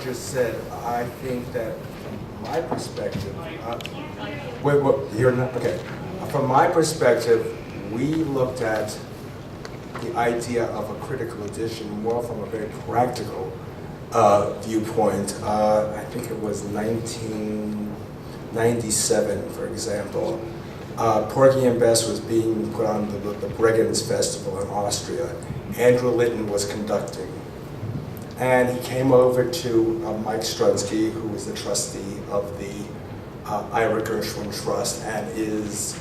just said, I think that from my perspective, wait, you're not, okay. From my perspective, we looked at the idea of a critical edition more from a very practical viewpoint. I think it was 1997, for example. Porgy and Bess was being put on the Bregenz Festival in Austria. Andrew Litton was conducting. And he came over to Mike Strunsky, who was the trustee of the Ira Gershwin Trust, and his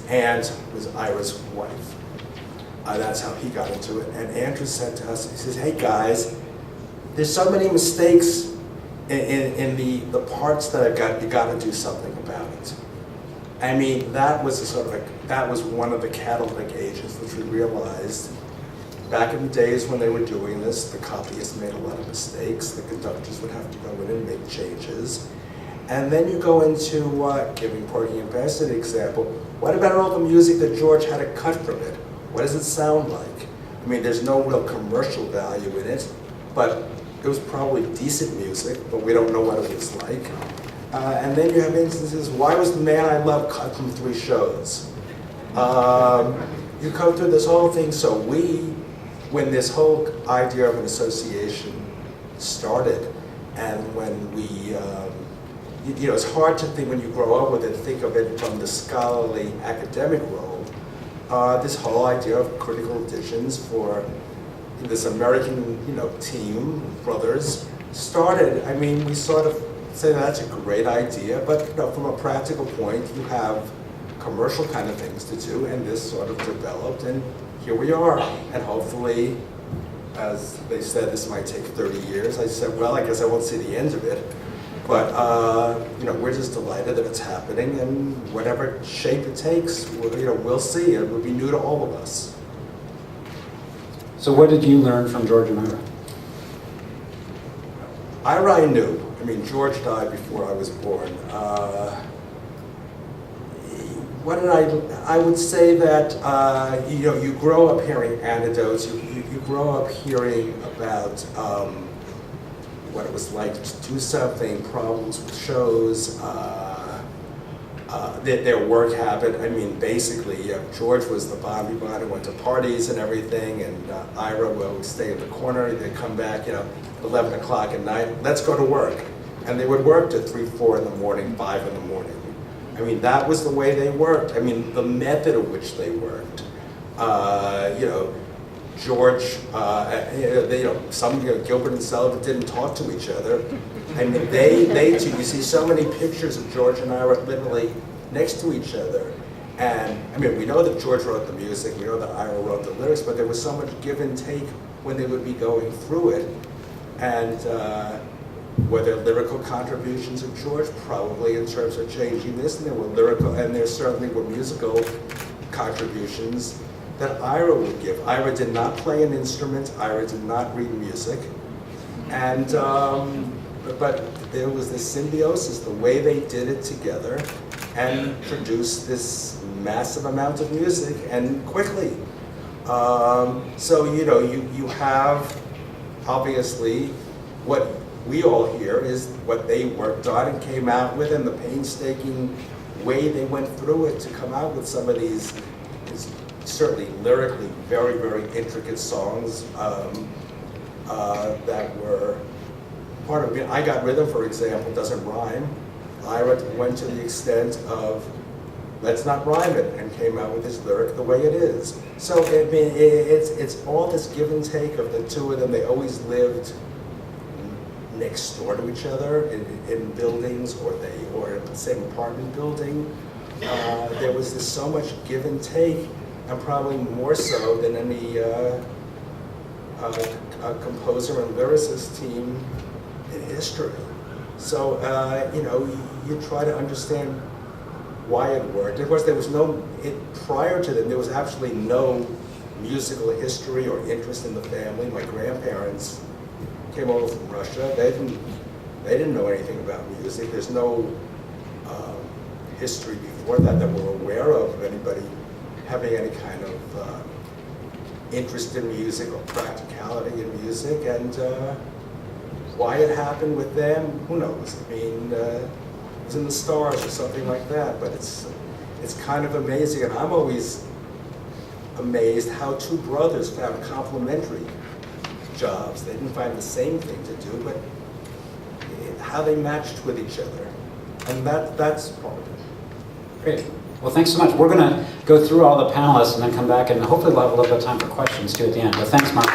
aunt was Ira's wife. That's how he got into it. And Andrew said to us, he says, hey guys, there's so many mistakes in the parts that you got to do something about it. I mean, that was that was one of the catalytic agents which we realized back in the days when they were doing this, the copyists made a lot of mistakes, the conductors would have to go in and make changes. And then you go into, giving Porgy and Bess an example, what about all the music that George had to cut from it? What does it sound like? I mean, there's no real commercial value in it, but it was probably decent music, but we don't know what it was like. And then you have instances, why was The Man I Love cut from 3 shows? You go through this whole thing, so when this whole idea of an association started, and when we, it's hard to think when you grow up with it, think of it from the scholarly academic role. This whole idea of critical editions for this American, team, brothers, started. I mean, we sort of say that's a great idea, but from a practical point, you have commercial kind of things to do, and this sort of developed, and here we are. And hopefully, as they said, this might take 30 years. I said, well, I guess I won't see the end of it. But, we're just delighted that it's happening, and whatever shape it takes, we'll see. It will be new to all of us. So what did you learn from George and Ira? Ira I knew. I mean, George died before I was born. I would say that, you grow up hearing anecdotes, you grow up hearing about what it was like to do something, problems with shows, their work habit. I mean, basically, George was the Bobby Bond who went to parties and everything, and Ira would stay in the corner. They'd come back, 11 o'clock at night, let's go to work. And they would work to 3, 4 in the morning, 5 in the morning. I mean, that was the way they worked. I mean, the method of which they worked. George, Gilbert and Sullivan didn't talk to each other. I mean, they too, you see so many pictures of George and Ira literally next to each other. And, I mean, we know that George wrote the music, we know that Ira wrote the lyrics, but there was so much give and take when they would be going through it. And were there lyrical contributions of George? Probably, in terms of changing this, and there were lyrical, and there certainly were musical contributions that Ira would give. Ira did not play an instrument, Ira did not read music, and but there was this symbiosis, the way they did it together, and produced this massive amount of music, and quickly. So you have, obviously, what we all hear is what they worked on and came out with, and the painstaking way they went through it to come out with some of these certainly lyrically very, very intricate songs that were part of it. I Got Rhythm, for example, doesn't rhyme. Ira went to the extent of, let's not rhyme it, and came out with his lyric the way it is. So I mean, it's all this give and take of the two of them. They always lived next door to each other in buildings, or in the same apartment building. There was this so much give and take, and probably more so than any composer and lyricist team in history. So you try to understand why it worked. Of course, there was prior to them, there was absolutely no musical history or interest in the family. My grandparents came over from Russia. They didn't know anything about music. There's no history before that we're aware of anybody having any kind of interest in music or practicality in music. And Why it happened with them, who knows? I mean, it was in the stars or something like that, but it's kind of amazing, and I'm always amazed how two brothers found complementary jobs. They didn't find the same thing to do, but how they matched with each other. And that's part of it. Great. Well, thanks so much. We're going to go through all the panelists and then come back, and hopefully we'll have a little bit of time for questions too at the end. But thanks, Marc.